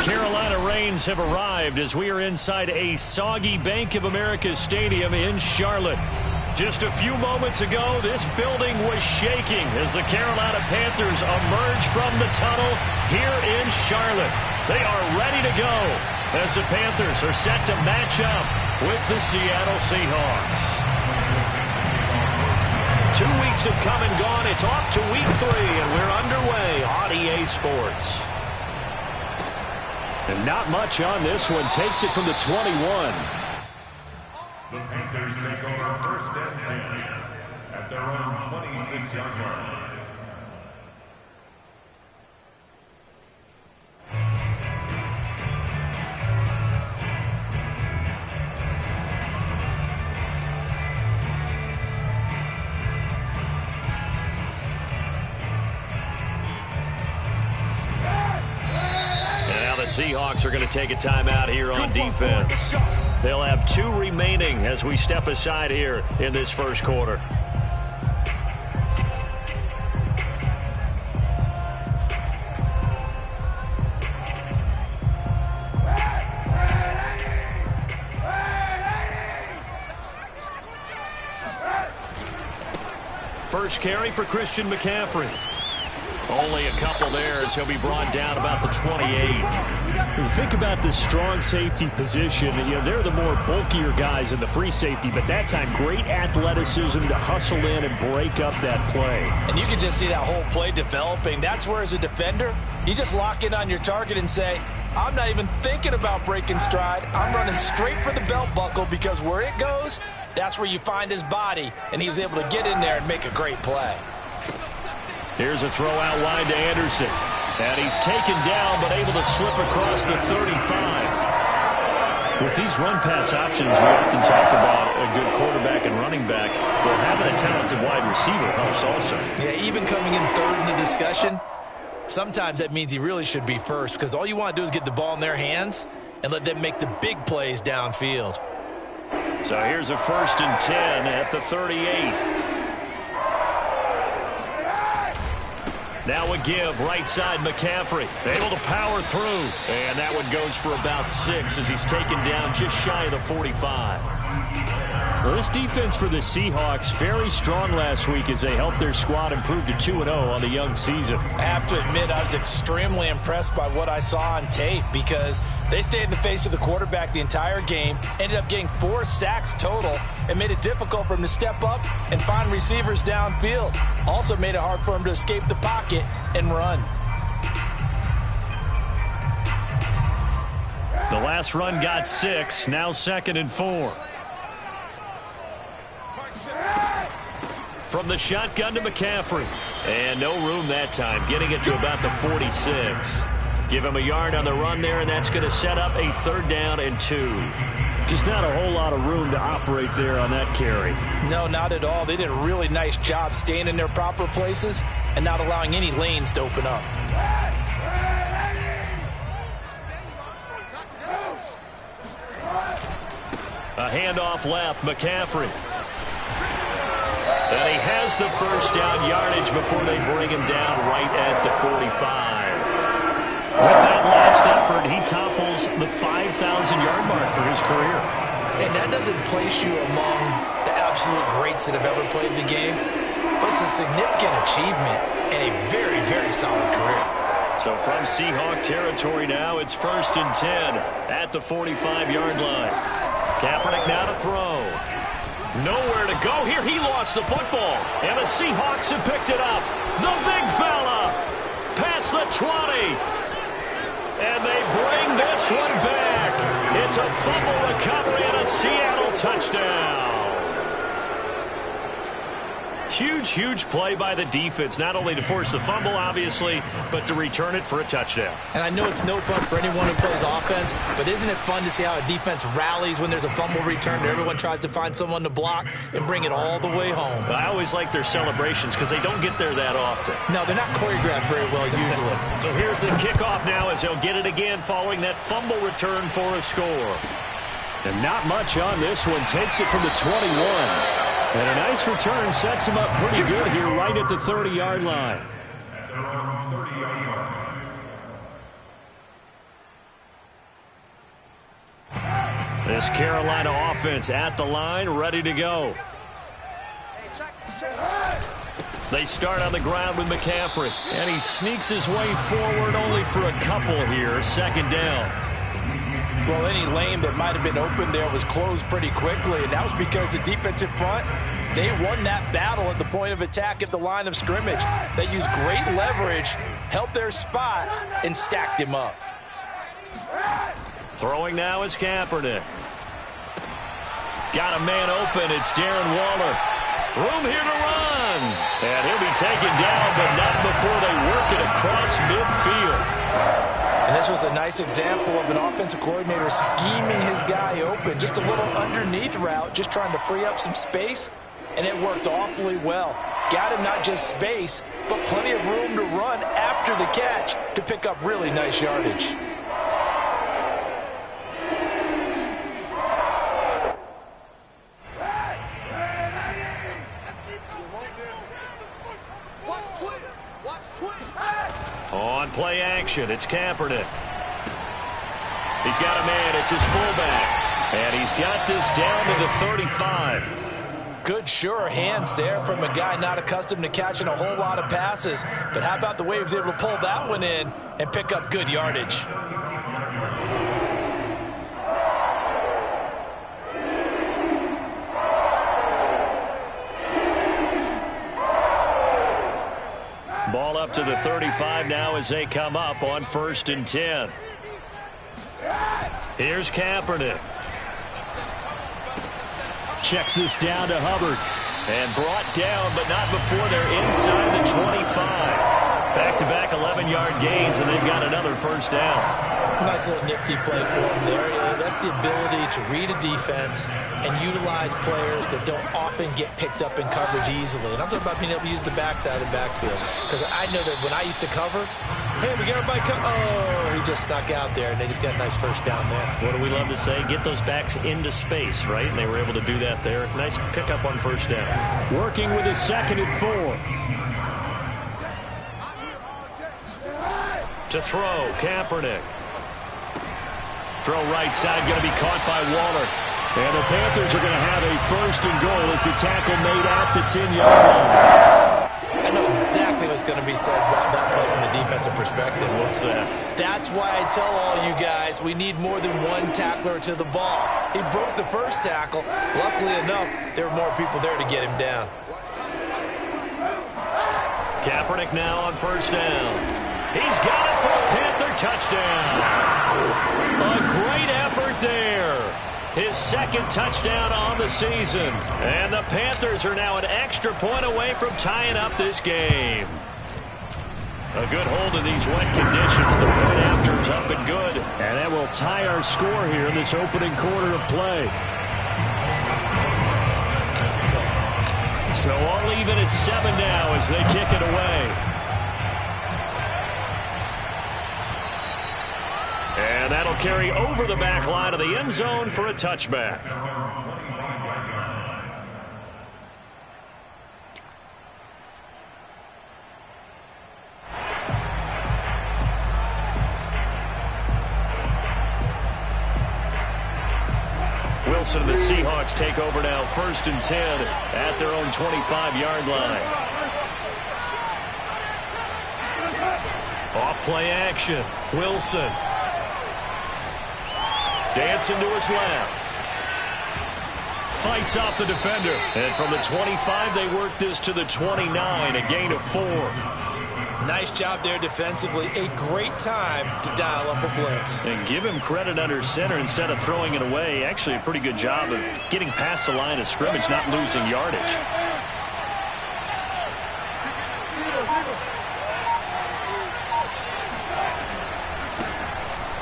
Carolina rains have arrived as we are inside a soggy Bank of America Stadium in Charlotte. Just a few moments ago, this building was shaking as the Carolina Panthers emerge from the tunnel here in Charlotte. They are ready to go as the Panthers are set to match up with the Seattle Seahawks. 2 weeks have come and gone. It's off to week 3, and we're underway on EA Sports. And not much on this one. Takes it from the 21. The Panthers take over first and 10 at their own 26-yard line. Seahawks are going to take a timeout here on defense. They'll have 2 remaining as we step aside here in this first quarter. First carry for Christian McCaffrey. Only a couple there as he'll be brought down about the 28. When you think about the strong safety position, they're the more bulkier guys in the free safety, but that time great athleticism to hustle in and break up that play. And you can just see that whole play developing. That's where, as a defender, you just lock in on your target and say, I'm not even thinking about breaking stride. I'm running straight for the belt buckle because where it goes, that's where you find his body. And he was able to get in there and make a great play. Here's a throw out wide to Anderson. And he's taken down but able to slip across the 35. With these run-pass options, we often talk about a good quarterback and running back. Well, having a talented wide receiver helps also. Yeah, even coming in third in the discussion, sometimes that means he really should be first because all you want to do is get the ball in their hands and let them make the big plays downfield. So here's a 1st and 10 at the 38. Now a give, right side McCaffrey. Able to power through. And that one goes for about 6 as he's taken down just shy of the 45. Well, this defense for the Seahawks, very strong last week as they helped their squad improve to 2-0 on the young season. I have to admit, I was extremely impressed by what I saw on tape because they stayed in the face of the quarterback the entire game, ended up getting 4 sacks total, and made it difficult for him to step up and find receivers downfield. Also made it hard for him to escape the pocket and run. The last run got 6, now 2nd and 4. From the shotgun to McCaffrey. And no room that time, getting it to about the 46. Give him a yard on the run there, and that's going to set up a 3rd down and 2. Just not a whole lot of room to operate there on that carry. No, not at all. They did a really nice job staying in their proper places and not allowing any lanes to open up. A handoff left, McCaffrey. And he has the 1st down yardage before they bring him down right at the 45. With that last effort, he topples the 5,000-yard mark for his career. And that doesn't place you among the absolute greats that have ever played the game, but it's a significant achievement and a very, very solid career. So from Seahawk territory now, it's 1st and 10 at the 45-yard line. Kaepernick now to throw. Nowhere to go here. He lost the football. And the Seahawks have picked it up. The big fella. Past the 20. And they bring this one back. It's a fumble recovery and a Seattle touchdown. Huge, huge play by the defense, not only to force the fumble, obviously, but to return it for a touchdown. And I know it's no fun for anyone who plays offense, but isn't it fun to see how a defense rallies when there's a fumble return and everyone tries to find someone to block and bring it all the way home? I always like their celebrations because they don't get there that often. No, they're not choreographed very well usually. So here's the kickoff now as they'll get it again following that fumble return for a score. And not much on this one. Takes it from the 21. And a nice return sets him up pretty good here right at the 30-yard line. This Carolina offense at the line, ready to go. They start on the ground with McCaffrey. And he sneaks his way forward only for a couple here. Second down. Well, any lane that might have been open there was closed pretty quickly, and that was because the defensive front, they won that battle at the point of attack at the line of scrimmage. They used great leverage, held their spot, and stacked him up. Throwing now is Kaepernick. Got a man open. It's Darren Waller. Room here to run. And he'll be taken down, but not before they work it across midfield. And this was a nice example of an offensive coordinator scheming his guy open. Just a little underneath route, just trying to free up some space, and it worked awfully well. Got him not just space, but plenty of room to run after the catch to pick up really nice yardage. On play action, it's Kaepernick. He's got a man, it's his fullback. And he's got this down to the 35. Good, sure hands there from a guy not accustomed to catching a whole lot of passes. But how about the way he was able to pull that one in and pick up good yardage? Ball up to the 35 now as they come up on 1st and 10. Here's Kaepernick. Checks this down to Hubbard. And brought down, but not before they're inside the 25. Back-to-back 11-yard gains, and they've got another first down. Nice little nifty play for him there. That's the ability to read a defense and utilize players that don't often get picked up in coverage easily. And I'm talking about being able to use the backside and backfield. Because I know that when I used to cover, hey, we got everybody he just snuck out there, and they just got a nice first down there. What do we love to say? Get those backs into space, right? And they were able to do that there. Nice pickup on first down. Working with a 2nd and 4. To throw, Kaepernick. Throw right side, going to be caught by Waller. And the Panthers are going to have a 1st and goal as the tackle made at the 10-yard line. I know exactly what's going to be said about that play from the defensive perspective. What's that? That's why I tell all you guys we need more than one tackler to the ball. He broke the first tackle. Luckily enough, there were more people there to get him down. Kaepernick now on first down. He's got it for a Panther touchdown. A great effort there. His 2nd touchdown on the season. And the Panthers are now an extra point away from tying up this game. A good hold in these wet conditions. The point after is up and good. And that will tie our score here in this opening quarter of play. So all even at 7 now as they kick it away. And that'll carry over the back line of the end zone for a touchback. Wilson and the Seahawks take over now, 1st and 10 at their own 25-yard line. Off play action. Wilson. Dancing to his left. Fights off the defender. And from the 25, they work this to the 29, a gain of 4. Nice job there defensively. A great time to dial up a blitz. And give him credit under center instead of throwing it away. Actually, a pretty good job of getting past the line of scrimmage, not losing yardage.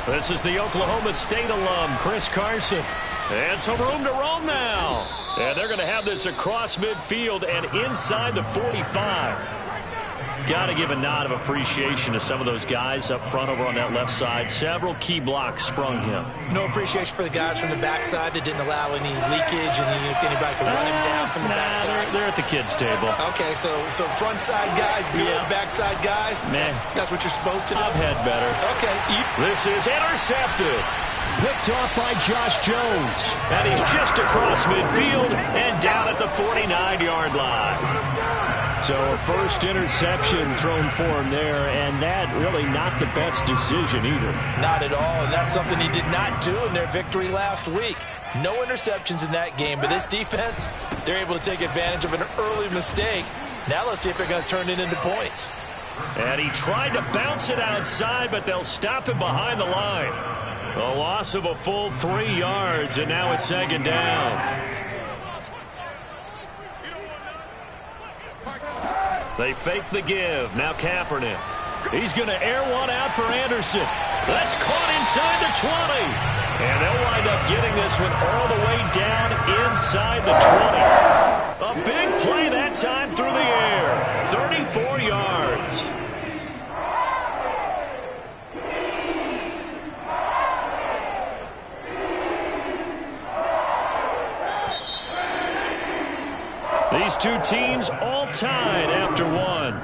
This is the Oklahoma State alum, Chris Carson. And some room to roam now. And they're going to have this across midfield and inside the 45. Got to give a nod of appreciation to some of those guys up front over on that left side. Several key blocks sprung him. No appreciation for the guys from the backside that didn't allow any leakage and anybody could run him down from the backside. They're at the kids' table. Okay, so front side guys good, backside guys, man, that's what you're supposed to do. I've had better. Okay. This is intercepted. Picked off by Josh Jones. And he's just across midfield and down at the 49-yard line. So a first interception thrown for him there, and that really not the best decision either. Not at all, and that's something he did not do in their victory last week. No interceptions in that game, but this defense, they're able to take advantage of an early mistake. Now let's see if they're going to turn it into points. And he tried to bounce it outside, but they'll stop him behind the line. A loss of a full 3 yards, and now it's second down. They fake the give. Now Kaepernick. He's going to air one out for Anderson. That's caught inside the 20. And they'll wind up getting this one all the way down inside the 20. A big play that time through the air. 34 yards. These two teams all tied after one.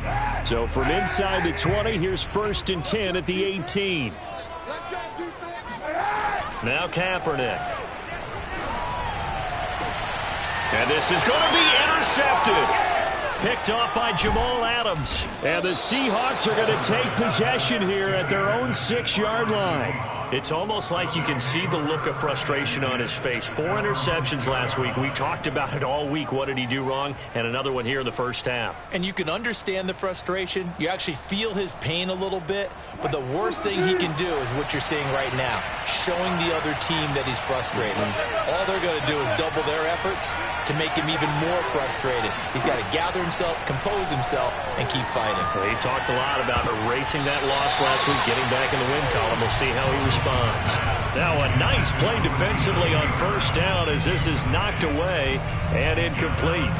7-7. So from inside the 20, here's first and 10 at the 18. Now Kaepernick. And this is going to be intercepted. Picked off by Jamal Adams. And the Seahawks are going to take possession here at their own 6-yard line. It's almost like you can see the look of frustration on his face. 4 interceptions last week. We talked about it all week. What did he do wrong? And another one here in the first half. And you can understand the frustration. You actually feel his pain a little bit. But the worst thing he can do is what you're seeing right now, showing the other team that he's frustrated. All they're going to do is double their efforts to make him even more frustrated. He's got to gather himself, compose himself, and keep fighting. Well, he talked a lot about erasing that loss last week, getting back in the win column. We'll see how he responds. Now a nice play defensively on first down as this is knocked away and incomplete.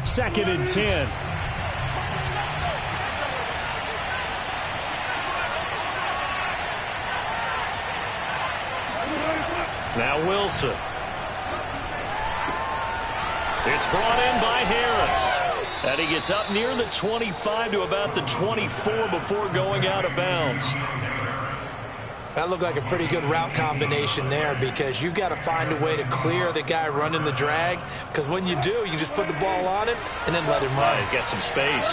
Second and 10. Now Wilson. It's brought in by Harris. And he gets up near the 25 to about the 24 before going out of bounds. That looked like a pretty good route combination there because you've got to find a way to clear the guy running the drag, because when you do, you just put the ball on him and then let him run. He's got some space.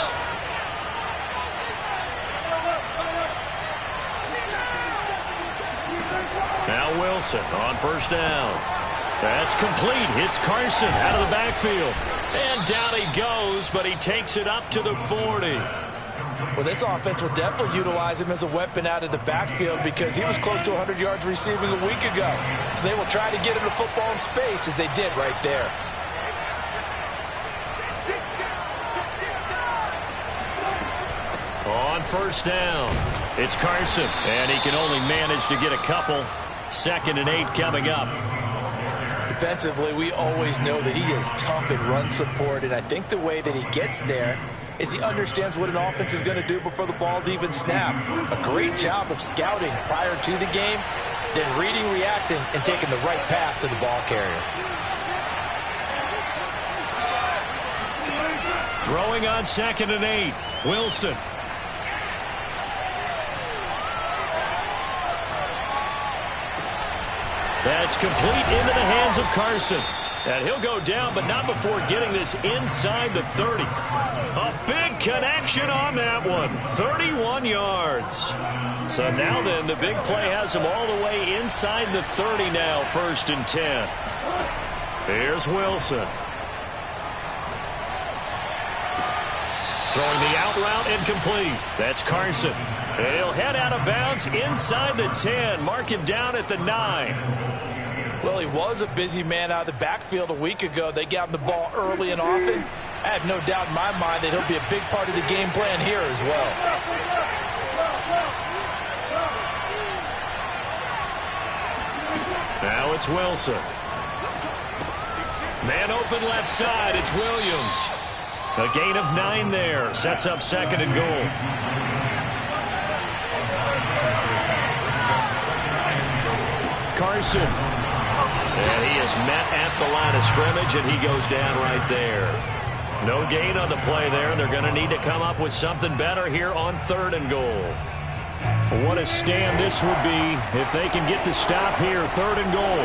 Now Wilson on first down. That's complete. Hits Carson out of the backfield. And down he goes, but he takes it up to the 40. Well, this offense will definitely utilize him as a weapon out of the backfield because he was close to 100 yards receiving a week ago. So they will try to get him the football in space as they did right there. On first down, it's Carson, and he can only manage to get a couple. 2nd and 8 coming up. Defensively, we always know that he is tough in run support, and I think the way that he gets there is he understands what an offense is going to do before the ball's even snapped. A great job of scouting prior to the game, then reading, reacting, and taking the right path to the ball carrier. Throwing on 2nd and 8, Wilson. That's complete into the hands of Carson. And he'll go down, but not before getting this inside the 30. A big connection on that one. 31 yards. So now then, the big play has him all the way inside the 30 now, 1st and 10. Here's Wilson. Throwing the out route incomplete. That's Carson. And he'll head out of bounds inside the 10. Mark him down at the 9. Well, he was a busy man out of the backfield a week ago. They got him the ball early and often. I have no doubt in my mind that he'll be a big part of the game plan here as well. Now it's Wilson. Man open left side. It's Williams. A gain of 9 there. Sets up 2nd and goal. Carson. And he is met at the line of scrimmage, and he goes down right there. No gain on the play there. They're going to need to come up with something better here on 3rd and goal. What a stand this would be if they can get the stop here. 3rd and goal.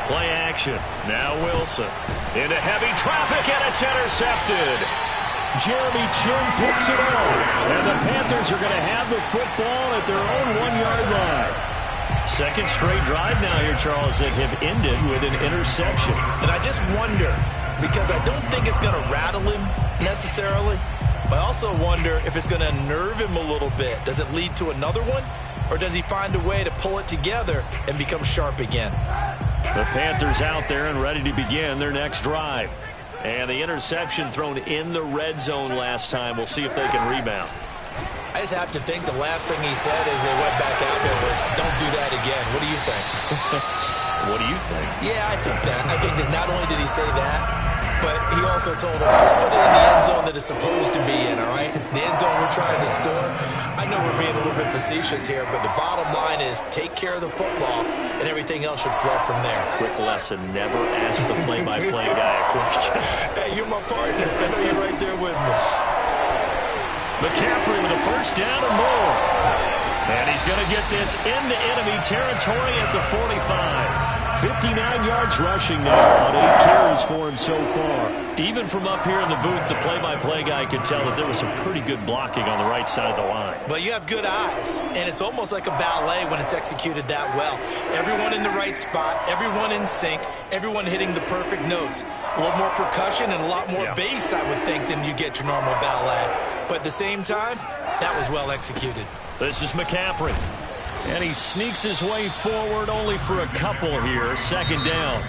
Play action. Now Wilson. Into heavy traffic, and it's intercepted. Jeremy Chinn picks it up. And the Panthers are going to have the football at their own 1-yard line. Second straight drive now here, Charles, that have ended with an interception. And I just wonder, because I don't think it's going to rattle him necessarily, but I also wonder if it's going to unnerve him a little bit. Does it lead to another one? Or does he find a way to pull it together and become sharp again? The Panthers out there and ready to begin their next drive. And the interception thrown in the red zone last time. We'll see if they can rebound. I just have to think the last thing he said as they went back out there was, don't do that again. What do you think? What do you think? Yeah, I think that. I think that not only did he say that, but he also told him, let's put it in the end zone that it's supposed to be in, all right? The end zone we're trying to score. I know we're being a little bit facetious here, but the bottom line is take care of the football, and everything else should flow from there. Quick lesson, never ask the play-by-play guy a question. Hey, you're my partner. I know you're right there with me. McCaffrey with a first down and more. And he's going to get this into enemy territory at the 45. 59 yards rushing now on 8 carries for him so far. Even from up here in the booth, the play-by-play guy could tell that there was some pretty good blocking on the right side of the line. Well, you have good eyes, and it's almost like a ballet when it's executed that well. Everyone in the right spot, everyone in sync, everyone hitting the perfect notes. A little more percussion and a lot more bass, I would think, than you get your normal ballet. But at the same time, that was well executed. This is McCaffrey. And he sneaks his way forward only for a couple here. 2nd down.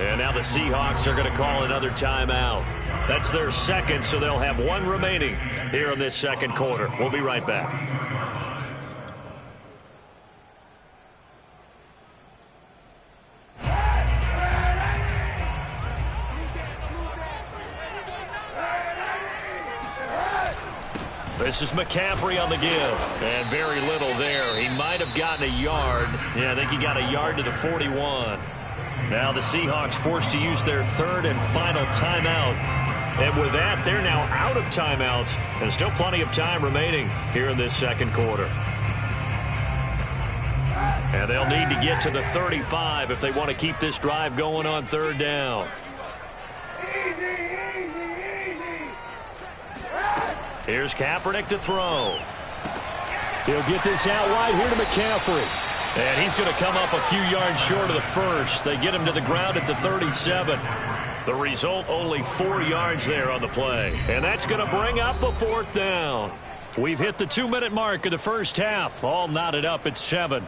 And now the Seahawks are going to call another timeout. That's their second, so they'll have 1 remaining here in this second quarter. We'll be right back. This is McCaffrey on the give. And very little there. He might have gotten a yard. Yeah, I think he got a yard to the 41. Now the Seahawks forced to use their 3rd and final timeout. And with that, they're now out of timeouts. And still plenty of time remaining here in this second quarter. And they'll need to get to the 35 if they want to keep this drive going on 3rd down. Here's Kaepernick to throw. He'll get this out wide here to McCaffrey. And he's going to come up a few yards short of the first. They get him to the ground at the 37. The result, only 4 yards there on the play. And that's going to bring up a 4th down. We've hit the 2-minute mark of the first half. All knotted up at 7.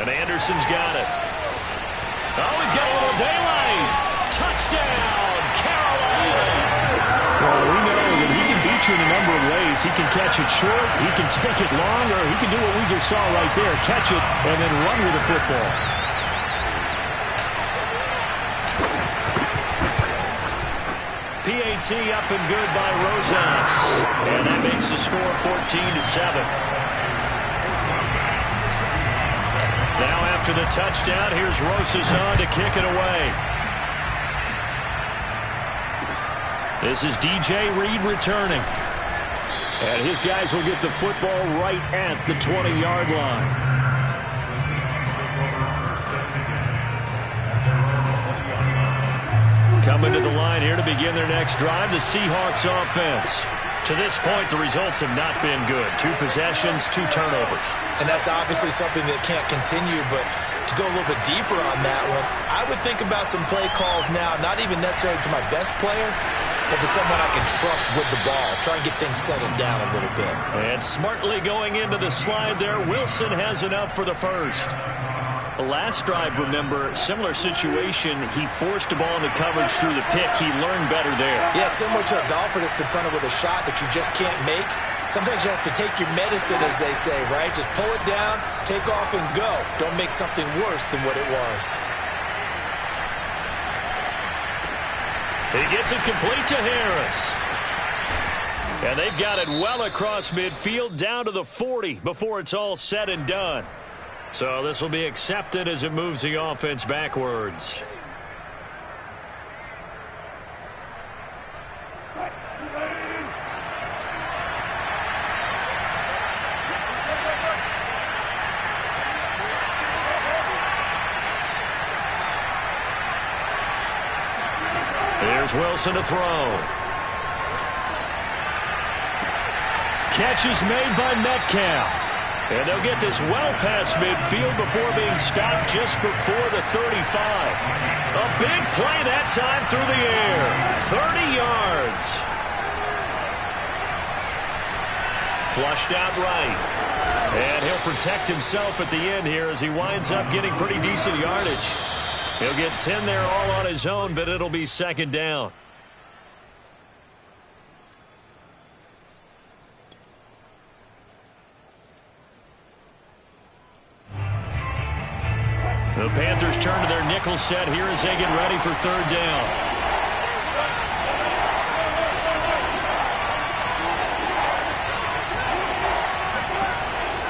And Anderson's got it. Oh, he's got a little daylight. Touchdown, Carolina. Well, we know that he can beat you in a number of ways. He can catch it short, he can take it long, or he can do what we just saw right there, catch it and then run with the football. PAT up and good by Rosas. And that makes the score 14-7. Now after the touchdown, here's Rosas on to kick it away. This is DJ Reed returning. And his guys will get the football right at the 20-yard line. Coming to the line here to begin their next drive, the Seahawks offense. To this point, the results have not been good. 2 possessions, 2 turnovers. And that's obviously something that can't continue, but to go a little bit deeper on that one, I would think about some play calls now, not even necessarily to my best player, but to someone I can trust with the ball. Try and get things settled down a little bit. And smartly going into the slide there, Wilson has enough for the first. The last drive, remember, similar situation. He forced the ball into coverage through the pick. He learned better there. Yeah, similar to a golfer that's confronted with a shot that you just can't make. Sometimes you have to take your medicine, as they say, right? Just pull it down, take off, and go. Don't make something worse than what it was. He gets it complete to Harris. And they've got it well across midfield down to the 40 before it's all said and done. So this will be accepted as it moves the offense backwards. Here's Wilson to throw. Catch is made by Metcalf. And they'll get this well past midfield before being stopped just before the 35. A big play that time through the air. 30 yards. Flushed out right. And he'll protect himself at the end here as he winds up getting pretty decent yardage. He'll get 10 there all on his own, but it'll be second down. The Panthers turn to their nickel set here as they get ready for third down.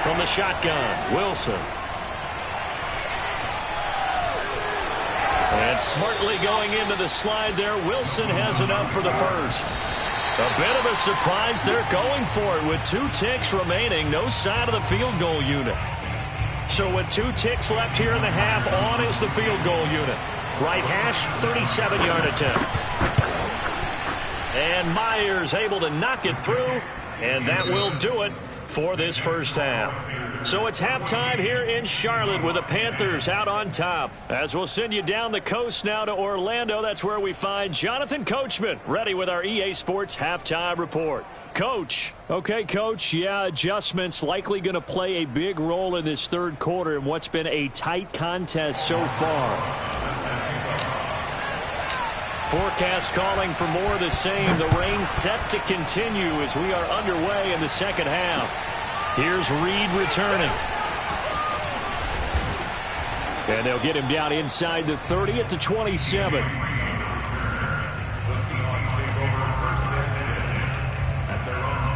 From the shotgun, Wilson. And smartly going into the slide there, Wilson has enough for the first. A bit of a surprise. They're going for it with 2 ticks remaining. No sign of the field goal unit. So with 2 ticks left here in the half, on is the field goal unit. Right hash, 37-yard attempt. And Myers able to knock it through, and that will do it for this first half. So it's halftime here in Charlotte with the Panthers out on top. As we'll send you down the coast now to Orlando, that's where we find Jonathan Coachman ready with our EA Sports Halftime Report. Coach. Okay, Coach. Yeah, adjustments likely going to play a big role in this third quarter in what's been a tight contest so far. Forecast calling for more of the same. The rain set to continue as we are underway in the second half. Here's Reed returning. And they'll get him down inside the 30 at the 27. The Seahawks take over first and 10 at their own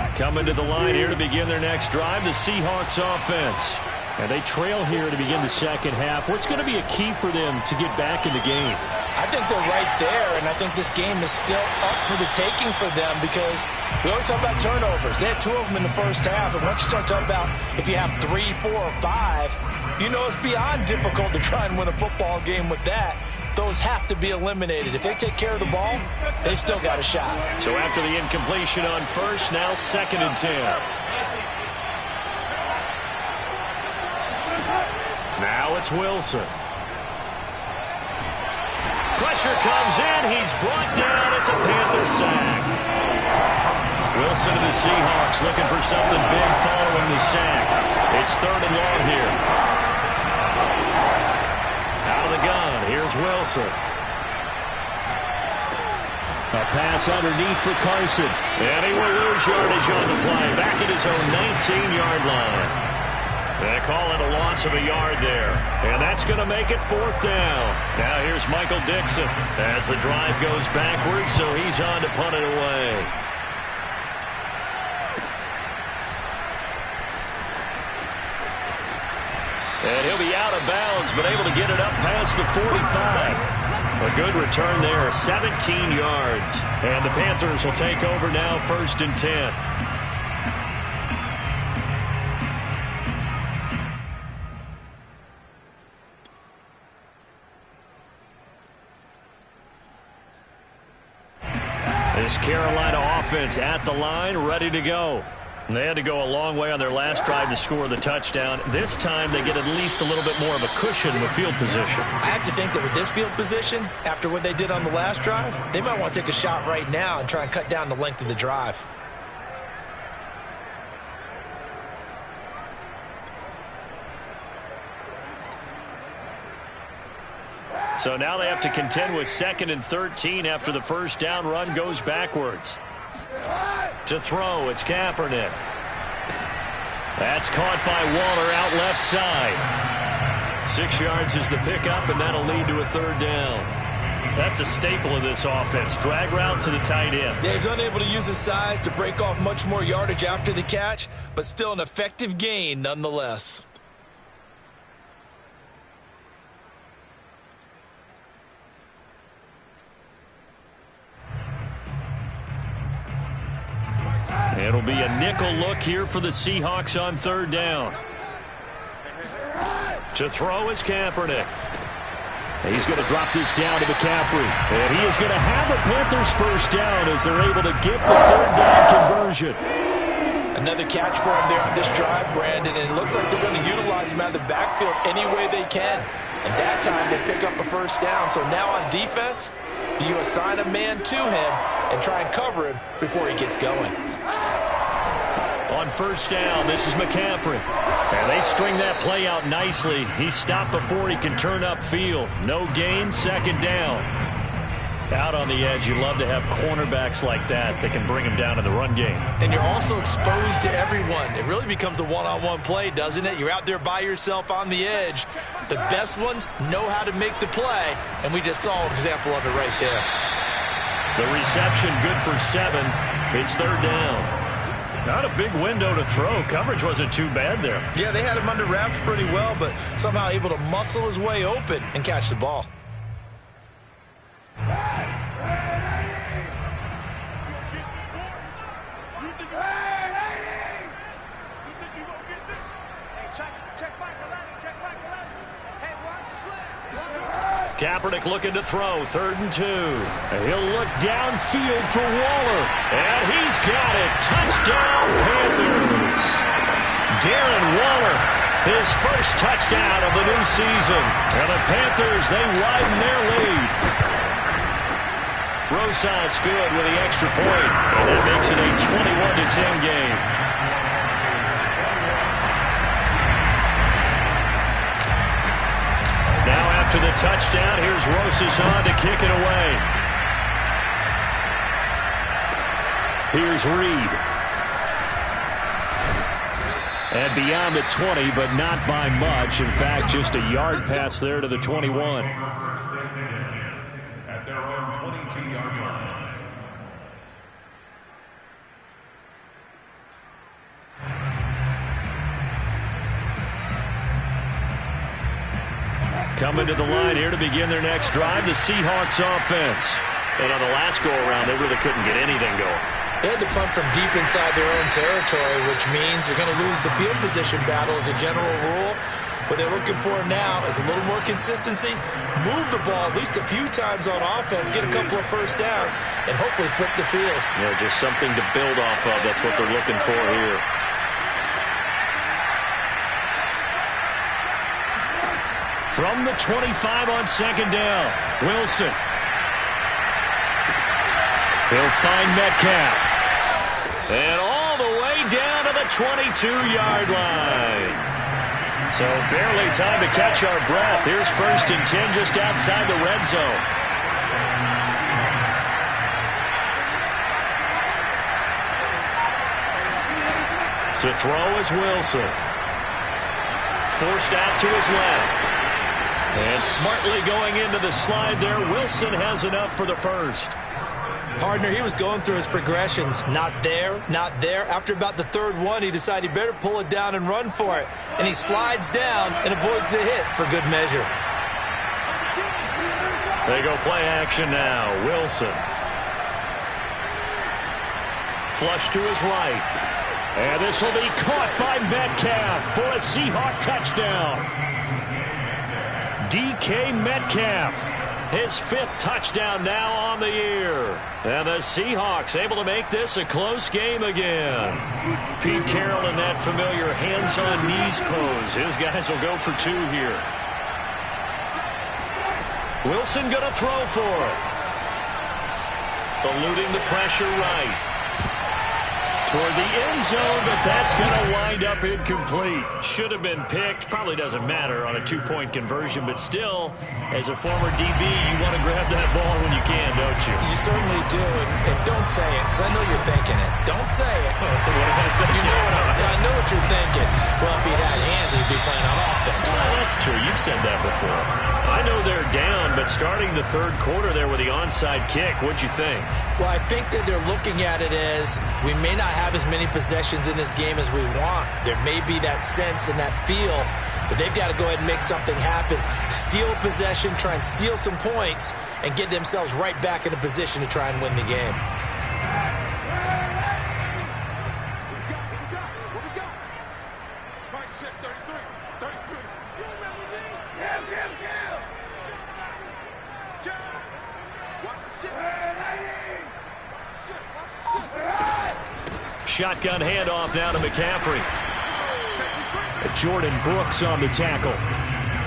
27. Coming to the line here to begin their next drive, the Seahawks offense. And they trail here to begin the second half. What's going to be a key for them to get back in the game? I think they're right there, and I think this game is still up for the taking for them because we always talk about turnovers. They had 2 of them in the first half, and once you start talking about if you have 3, 4, or 5, you know it's beyond difficult to try and win a football game with that. Those have to be eliminated. If they take care of the ball, they've still got a shot. So after the incompletion on first, now 2nd and 10. Now it's Wilson. Pressure comes in. He's brought down. It's a Panther sack. Wilson to the Seahawks looking for something big following the sack. It's 3rd and long here. Out of the gun. Here's Wilson. A pass underneath for Carson. And he will lose yardage on the play. Back at his own 19-yard line. They call it a loss of a yard there. And that's going to make it 4th down. Now here's Michael Dixon as the drive goes backwards, so he's on to punt it away. And he'll be out of bounds, but able to get it up past the 45. A good return there, 17 yards. And the Panthers will take over now, 1st and 10. This Carolina offense at the line, ready to go. They had to go a long way on their last drive to score the touchdown. This time they get at least a little bit more of a cushion with field position. I have to think that with this field position, after what they did on the last drive, they might want to take a shot right now and try and cut down the length of the drive. So now they have to contend with 2nd and 13 after the first down run goes backwards. To throw, it's Kaepernick. That's caught by Waller out left side. 6 yards is the pickup, and that'll lead to a third down. That's a staple of this offense. Drag route to the tight end. Yeah, he's unable to use his size to break off much more yardage after the catch, but still an effective gain nonetheless. It'll be a nickel look here for the Seahawks on third down. To throw is Kaepernick. He's going to drop this down to McCaffrey. And he is going to have a Panthers first down as they're able to get the third down conversion. Another catch for him there on this drive, Brandon, and it looks like they're going to utilize him out of the backfield any way they can. And that time they pick up a first down. So now on defense, do you assign a man to him and try and cover him before he gets going? On first down, this is McCaffrey. And they string that play out nicely. He's stopped before he can turn upfield. No gain, second down. Out on the edge, you love to have cornerbacks like that can bring him down in the run game. And you're also exposed to everyone. It really becomes a one-on-one play, doesn't it? You're out there by yourself on the edge. The best ones know how to make the play, and we just saw an example of it right there. The reception good for 7. It's third down. Not a big window to throw. Coverage wasn't too bad there. Yeah, they had him under wraps pretty well, but somehow able to muscle his way open and catch the ball. Kaepernick looking to throw, 3rd and 2. He'll look downfield for Waller. And he's got it. Touchdown, Panthers. Darren Waller, his first touchdown of the new season. And the Panthers, they widen their lead. Rosas good with the extra point, and that makes it a 21-10 game. Now after the touchdown, here's Rosas on to kick it away. Here's Reed. And beyond the 20, but not by much. In fact, just a yard pass there to the 21. At their own 22-yard line. Coming to the line here to begin their next drive, the Seahawks offense. And on the last go-around, they really couldn't get anything going. They had to punt from deep inside their own territory, which means they're going to lose the field position battle as a general rule. What they're looking for now is a little more consistency, move the ball at least a few times on offense, get a couple of first downs, and hopefully flip the field. Yeah, just something to build off of. That's what they're looking for here. From the 25 on second down, Wilson. He'll find Metcalf. And all the way down to the 22-yard line. So barely time to catch our breath. Here's 1st and 10 just outside the red zone. To throw is Wilson. Forced out to his left. And smartly going into the slide there, Wilson has enough for the first. Partner, he was going through his progressions. Not there, not there. After about the 3rd one, he decided he better pull it down and run for it. And he slides down and avoids the hit for good measure. They go play action now. Wilson. Flush to his right. And this will be caught by Metcalf for a Seahawk touchdown. DK Metcalf, his 5th touchdown now on the year. And the Seahawks able to make this a close game again. Pete Carroll in that familiar hands-on knees pose. His guys will go for 2 here. Wilson going to throw for it. Eluding the pressure right. toward the end zone, but that's going to wind up incomplete. Should have been picked. Probably doesn't matter on a two-point conversion, but still, as a former DB, you want to grab that ball when you can, don't you? You certainly do, and don't say it, because I know you're thinking it. Don't say it. I know what you're thinking. Well, if he'd had hands, he'd be playing on offense, right? Well, that's true. You've said that before. I know they're down, but starting the third quarter there with the onside kick, what'd you think? Well, I think that they're looking at it as we may not have as many possessions in this game as we want. There may be that sense and that feel that they've got to go ahead and make something happen. Steal a possession, try and steal some points, and get themselves right back in a position to try and win the game. Shotgun handoff now to McCaffrey. Jordan Brooks on the tackle.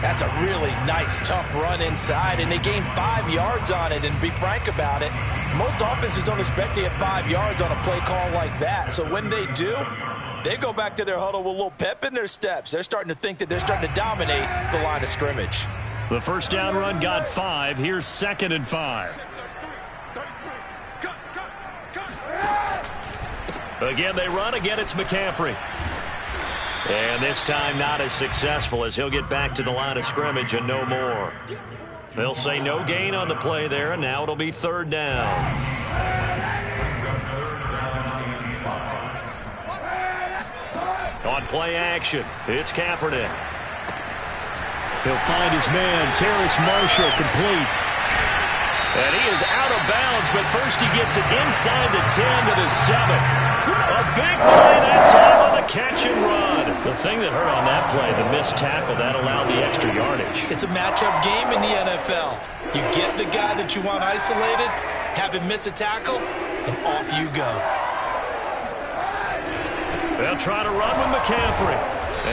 That's a really nice, tough run inside, and they gained 5 yards on it. And to be frank about it, most offenses don't expect to get 5 yards on a play call like that. So when they do, they go back to their huddle with a little pep in their steps. They're starting to think that they're starting to dominate the line of scrimmage. The first down run got 5. Here's 2nd and 5. Again, they run. Again, it's McCaffrey. And this time not as successful as he'll get back to the line of scrimmage and no more. They'll say no gain on the play there, and now it'll be 3rd down. On play action, it's Kaepernick. He'll find his man, Terrace Marshall, complete. And he is out of bounds, but first he gets it inside the 10 to the 7. A big play that time on the catch and run. The thing that hurt on that play, the missed tackle, that allowed the extra yardage. It's a matchup game in the NFL. You get the guy that you want isolated, have him miss a tackle, and off you go. They'll try to run with McCaffrey.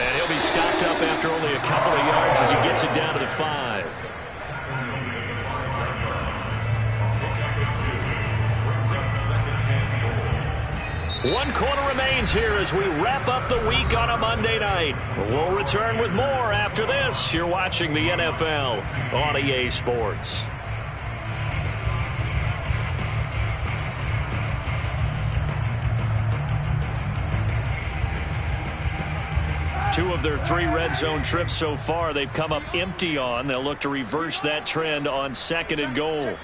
And he'll be stopped up after only a couple of yards as he gets it down to the 5. One quarter remains here as we wrap up the week on a Monday night. We'll return with more after this. You're watching the NFL on EA Sports. Two of their 3 red zone trips so far they've come up empty on. They'll look to reverse that trend on 2nd and goal.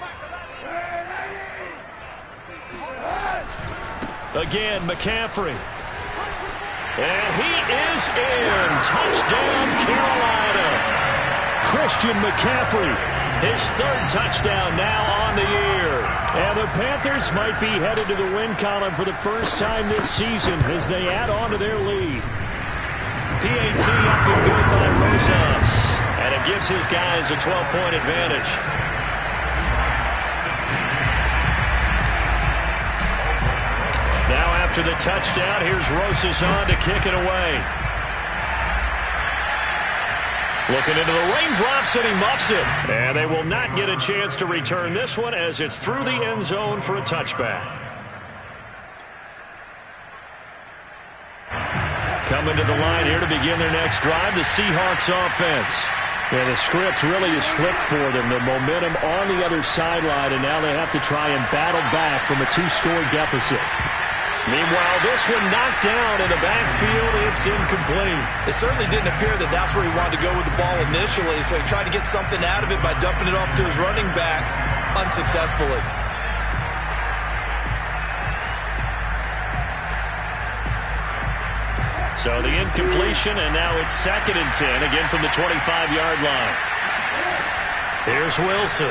Again, McCaffrey. And he is in. Touchdown, Carolina. Christian McCaffrey. His 3rd touchdown now on the year. And the Panthers might be headed to the win column for the first time this season as they add on to their lead. PAT up and good by Rosas. And it gives his guys a 12-point advantage. Now after the touchdown, here's Rosas on to kick it away. Looking into the raindrops, and he muffs it. And they will not get a chance to return this one as it's through the end zone for a touchback. Coming to the line here to begin their next drive, the Seahawks offense. Yeah, the script really is flipped for them. The momentum on the other sideline, and now they have to try and battle back from a 2-score deficit. Meanwhile, this one knocked down in the backfield. It's incomplete. It certainly didn't appear that that's where he wanted to go with the ball initially, so he tried to get something out of it by dumping it off to his running back unsuccessfully. So the incompletion, and now it's 2nd and 10, again from the 25-yard line. Here's Wilson.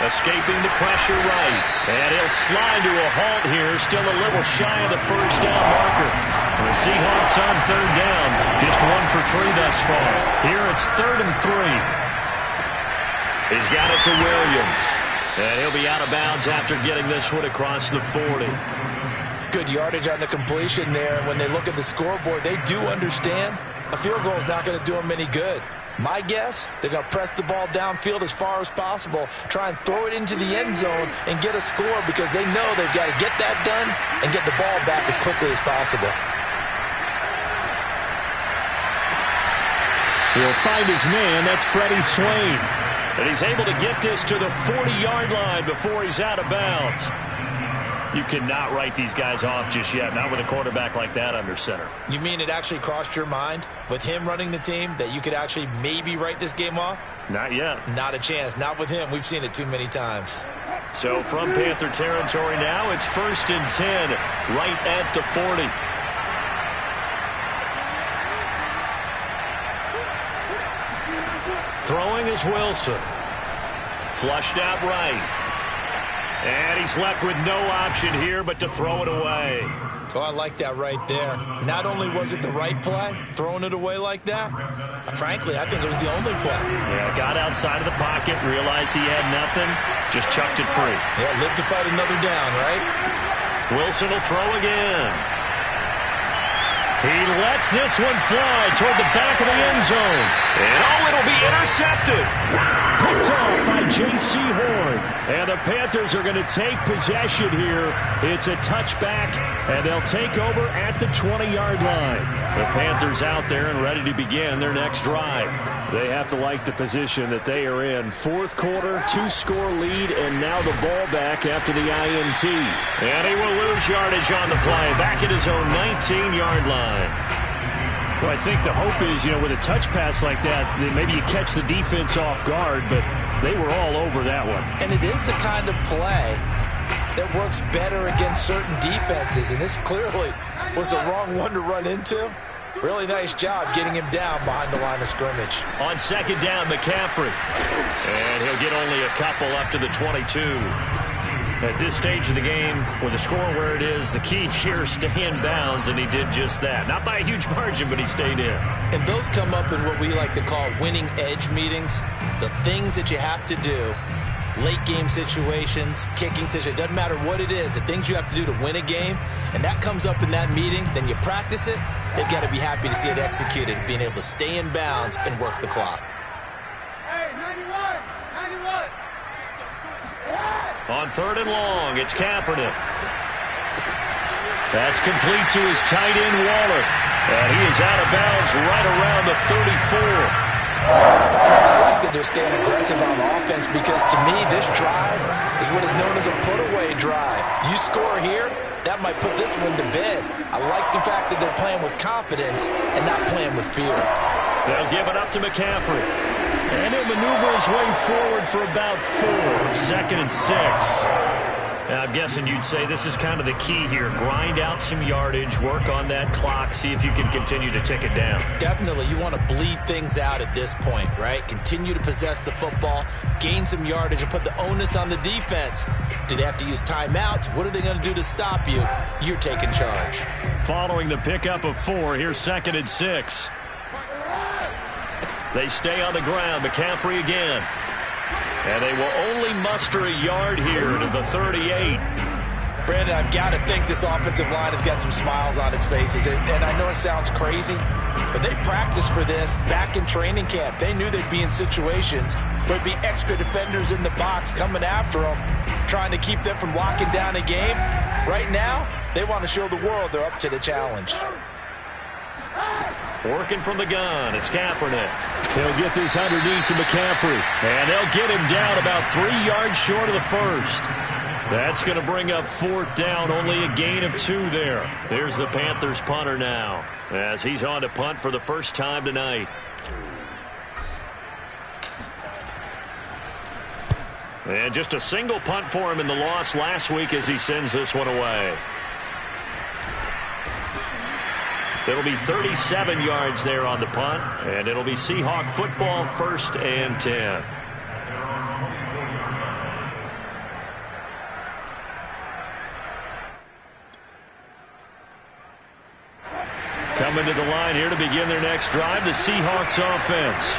Escaping the pressure right. And he'll slide to a halt here. Still a little shy of the first down marker. And the Seahawks on 3rd down. Just 1 for 3 thus far. Here it's 3rd and 3. He's got it to Williams. And he'll be out of bounds after getting this one across the 40. Good yardage on the completion there. When they look at the scoreboard, they do understand a field goal is not going to do them any good. My guess, they're going to press the ball downfield as far as possible, try and throw it into the end zone and get a score because they know they've got to get that done and get the ball back as quickly as possible. He'll find his man. That's Freddie Swain. And he's able to get this to the 40-yard line before he's out of bounds. You cannot write these guys off just yet, not with a quarterback like that under center. You mean it actually crossed your mind with him running the team that you could actually maybe write this game off? Not yet. Not a chance. Not with him. We've seen it too many times. So from Panther territory now, it's 1st and 10 right at the 40. Throwing is Wilson. Flushed out right. And he's left with no option here but to throw it away. Oh, I like that right there. Not only was it the right play, throwing it away like that, frankly, I think it was the only play. Yeah, got outside of the pocket, realized he had nothing, just chucked it free. Yeah, live to fight another down, right? Wilson will throw again. He lets this one fly toward the back of the end zone. And oh, it'll be intercepted. Picked off by J.C. Horn. And the Panthers are going to take possession here. It's a touchback, and they'll take over at the 20-yard line. The Panthers out there and ready to begin their next drive. They have to like the position that they are in. Fourth quarter, 2-score lead, and now the ball back after the INT. And he will lose yardage on the play, back at his own 19-yard line. Well, I think the hope is, with a touch pass like that maybe you catch the defense off guard, but they were all over that one. And it is the kind of play that works better against certain defenses, and this clearly was the wrong one to run into. Really nice job getting him down behind the line of scrimmage. On second down, McCaffrey. And he'll get only a couple up to the 22. At this stage of the game, with the score where it is, the key here is stay in bounds, and he did just that. Not by a huge margin, but he stayed in. And those come up in what we like to call winning edge meetings. The things that you have to do, late game situations, kicking situations, doesn't matter what it is, the things you have to do to win a game, and that comes up in that meeting, then you practice it, they've got to be happy to see it executed, being able to stay in bounds and work the clock. On 3rd and long, it's Kaepernick. That's complete to his tight end, Waller. And he is out of bounds right around the 34. I like that they're staying aggressive on offense because, to me, this drive is what is known as a put-away drive. You score here, that might put this one to bed. I like the fact that they're playing with confidence and not playing with fear. They'll give it up to McCaffrey. And he'll maneuver his way forward for about 4. 2nd and 6. Now, I'm guessing you'd say this is kind of the key here. Grind out some yardage, work on that clock, see if you can continue to tick it down. Definitely. You want to bleed things out at this point, right? Continue to possess the football, gain some yardage, and put the onus on the defense. Do they have to use timeouts? What are they going to do to stop you? You're taking charge. Following the pickup of 4, here's 2nd and 6. They stay on the ground. McCaffrey again. And they will only muster a yard here to the 38. Brandon, I've got to think this offensive line has got some smiles on its faces. And I know it sounds crazy, but they practiced for this back in training camp. They knew they'd be in situations where there'd be extra defenders in the box coming after them, trying to keep them from locking down a game. Right now, they want to show the world they're up to the challenge. Working from the gun, it's Kaepernick. They'll get this underneath to McCaffrey. And they'll get him down about 3 yards short of the first. That's going to bring up 4th down, only a gain of 2 there. There's the Panthers punter now, as he's on to punt for the first time tonight. And just a single punt for him in the loss last week as he sends this one away. It'll be 37 yards there on the punt, and it'll be Seahawk football, 1st and 10. Coming to the line here to begin their next drive, the Seahawks offense.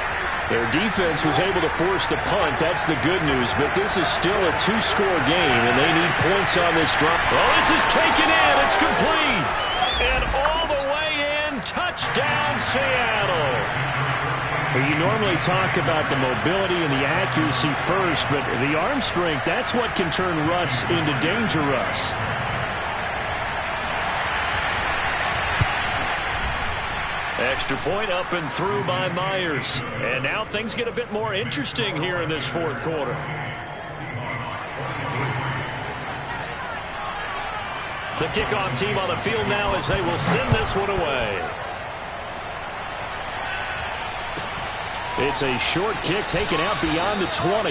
Their defense was able to force the punt. That's the good news, but this is still a 2-score game, and they need points on this drive. Oh, this is taken in. It's complete. And all the way in, touchdown Seattle. Well, you normally talk about the mobility and the accuracy first, but the arm strength, that's what can turn Russ into danger Russ. Extra point up and through by Myers. And now things get a bit more interesting here in this fourth quarter. The kickoff team on the field now as they will send this one away. It's a short kick taken out beyond the 20.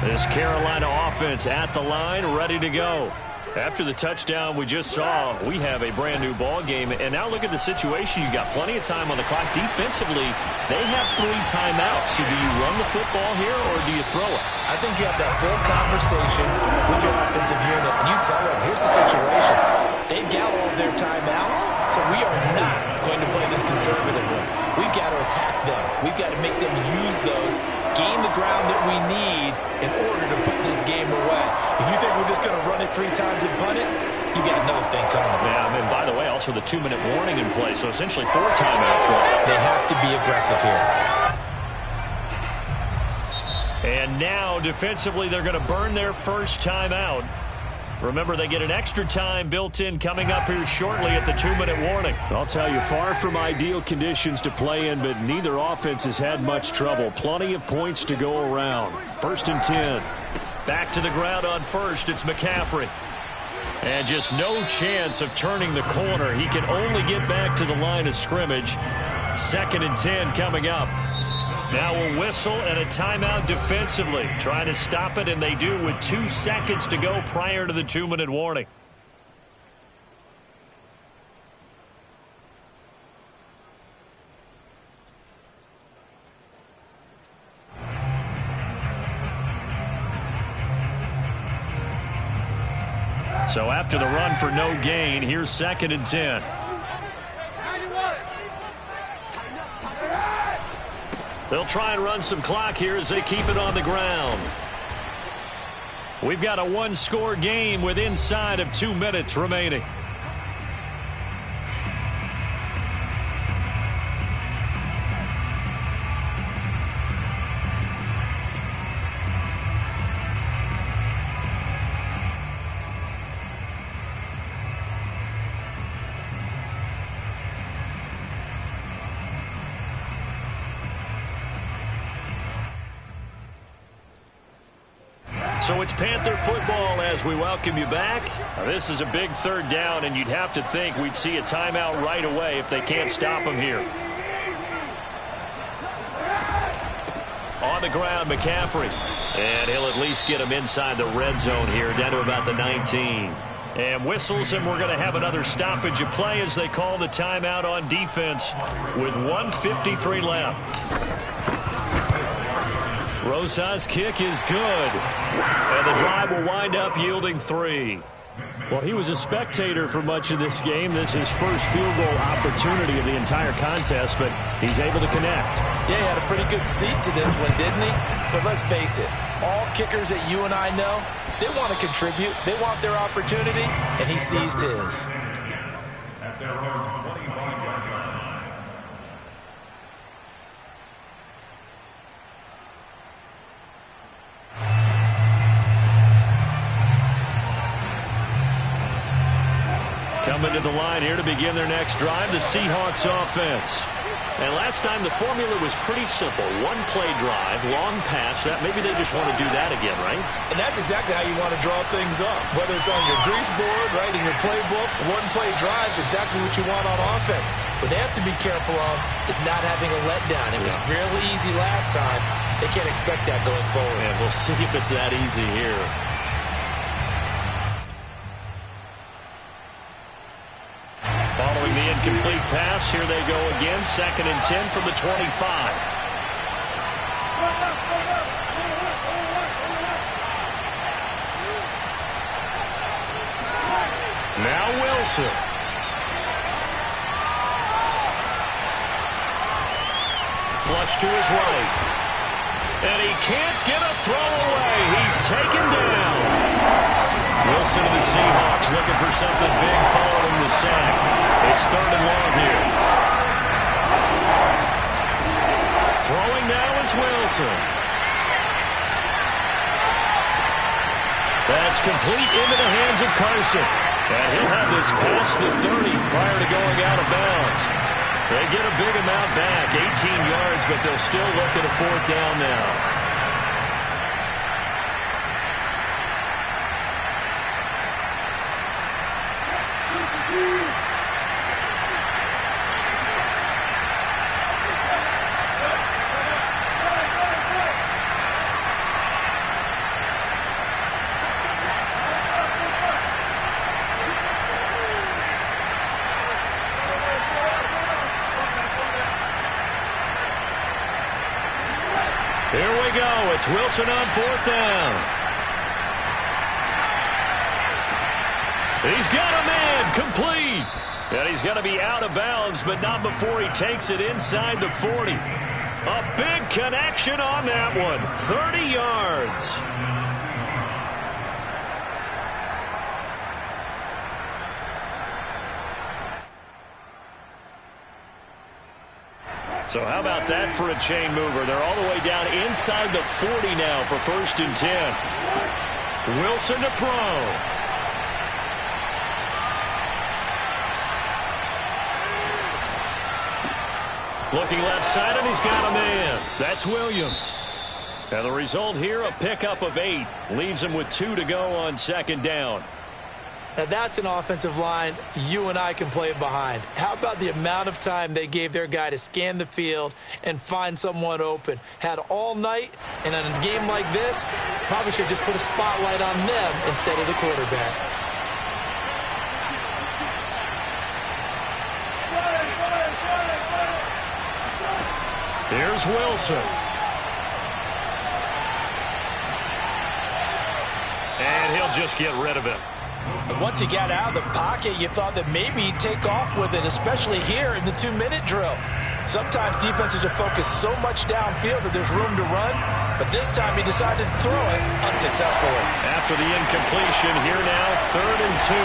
This Carolina offense at the line, ready to go. After the touchdown we just saw, we have a brand new ball game. And now look at the situation. You've got plenty of time on the clock. Defensively, they have 3 timeouts. So do you run the football here or do you throw it? I think you have that full conversation with your offensive unit, and you tell them, here's the situation. They've got all of their timeouts, so we are not going to play this conservatively. We've got to attack them. We've got to make them use those, gain the ground that we need in order to put this game away. If you think we're just going to run it 3 times and punt it, you got another thing coming. Yeah, and by the way, also the 2-minute warning in play, so essentially 4 timeouts left. They have to be aggressive here. And now, defensively, they're going to burn their first timeout. Remember, they get an extra time built in coming up here shortly at the 2-minute warning. I'll tell you, far from ideal conditions to play in, but neither offense has had much trouble. Plenty of points to go around. 1st and 10. Back to the ground on first. It's McCaffrey. And just no chance of turning the corner. He can only get back to the line of scrimmage. 2nd and 10 coming up. Now a whistle and a timeout defensively. Trying to stop it, and they do with 2 seconds to go prior to the 2-minute warning. So after the run for no gain, here's 2nd and 10. They'll try and run some clock here as they keep it on the ground. We've got a 1-score game with inside of 2 minutes remaining. So it's Panther football as we welcome you back. Now, this is a big 3rd down, and you'd have to think we'd see a timeout right away if they can't stop them here. On the ground, McCaffrey. And he'll at least get him inside the red zone here, down to about the 19. And whistles, and we're going to have another stoppage of play as they call the timeout on defense with 1:53 left. Rosas' kick is good. And the drive will wind up yielding 3. Well, he was a spectator for much of this game. This is his first field goal opportunity of the entire contest, but he's able to connect. Yeah, he had a pretty good seat to this one, didn't he? But let's face it, all kickers that you and I know, they want to contribute. They want their opportunity, and he seized his. At their own 25-yard line. Coming to the line here to begin their next drive, the Seahawks offense. And last time the formula was pretty simple. 1-play drive, long pass. That maybe they just want to do that again, right? And that's exactly how you want to draw things up. Whether it's on your grease board, right, in your playbook, 1-play drives exactly what you want on offense. What they have to be careful of is not having a letdown. It was fairly easy last time. They can't expect that going forward. And we'll see if it's that easy here. Following the incomplete pass, here they go again. 2nd and 10 from the 25. Now Wilson. Flush to his right. And he can't get a throw away. He's taken down. Wilson of the Seahawks looking for something big following the sack. It's 3rd and long here. Throwing now is Wilson. That's complete into the hands of Carson. And he'll have this past the 30 prior to going out of bounds. They get a big amount back, 18 yards, but they'll still look at a 4th down now. Here we go. It's Wilson on 4th down. He's got a man complete. And he's going to be out of bounds, but not before he takes it inside the 40. A big connection on that one. 30 yards. So how about that for a chain mover? They're all the way down inside the 40 now for 1st and 10. Wilson to throw. Looking left side, and he's got a man. That's Williams. And the result here, a pickup of 8. Leaves him with 2 to go on 2nd down. Now that's an offensive line you and I can play behind. How about the amount of time they gave their guy to scan the field and find someone open? Had all night, and in a game like this, probably should just put a spotlight on them instead of the quarterback. Here's Wilson. And he'll just get rid of it. Once he got out of the pocket, you thought that maybe he'd take off with it, especially here in the 2-minute drill. Sometimes defenses are focused so much downfield that there's room to run, but this time he decided to throw it unsuccessfully. After the incompletion, here now, 3rd and 2.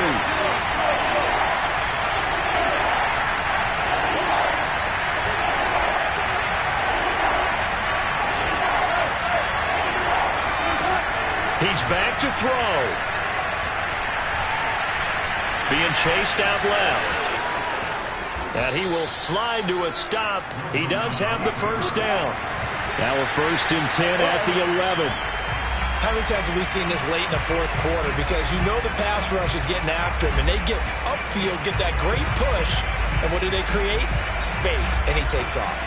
He's back to throw. Being chased out left. And he will slide to a stop. He does have the 1st down. Now a 1st and 10 at the 11. How many times have we seen this late in the 4th quarter? Because you know the pass rush is getting after him, and they get upfield, get that great push, and what do they create? Space, and he takes off.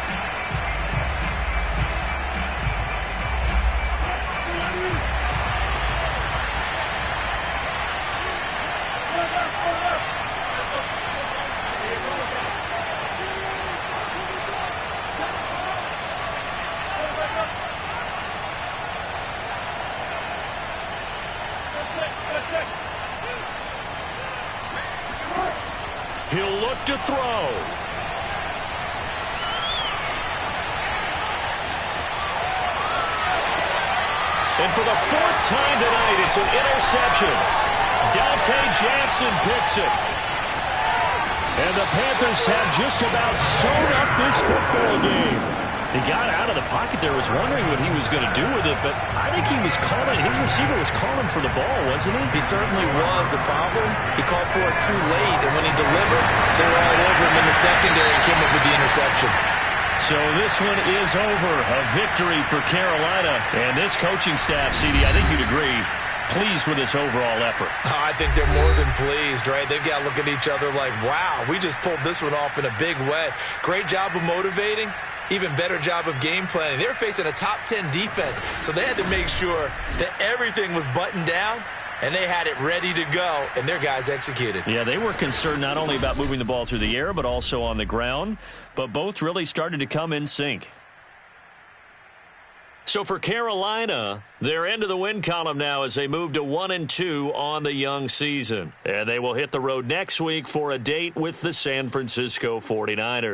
He'll look to throw. And for the 4th time tonight, it's an interception. Dante Jackson picks it. And the Panthers have just about sewn up this football game. He got out of the pocket there, was wondering what he was going to do with it, but I think he was calling, his receiver was calling for the ball, wasn't he? He certainly was. The problem, he called for it too late, and when he delivered, they were all over him in the secondary and came up with the interception. So this one is over. A victory for Carolina. And this coaching staff, CD, I think you'd agree, pleased with this overall effort. I think they're more than pleased, right? They've got to look at each other like, wow, we just pulled this one off in a big way. Great job of motivating. Even better job of game planning. They were facing a top 10 defense, so they had to make sure that everything was buttoned down, and they had it ready to go, and their guys executed. Yeah, they were concerned not only about moving the ball through the air, but also on the ground, but both really started to come in sync. So for Carolina, they're into the win column now as they move to 1-2 on the young season. And they will hit the road next week for a date with the San Francisco 49ers.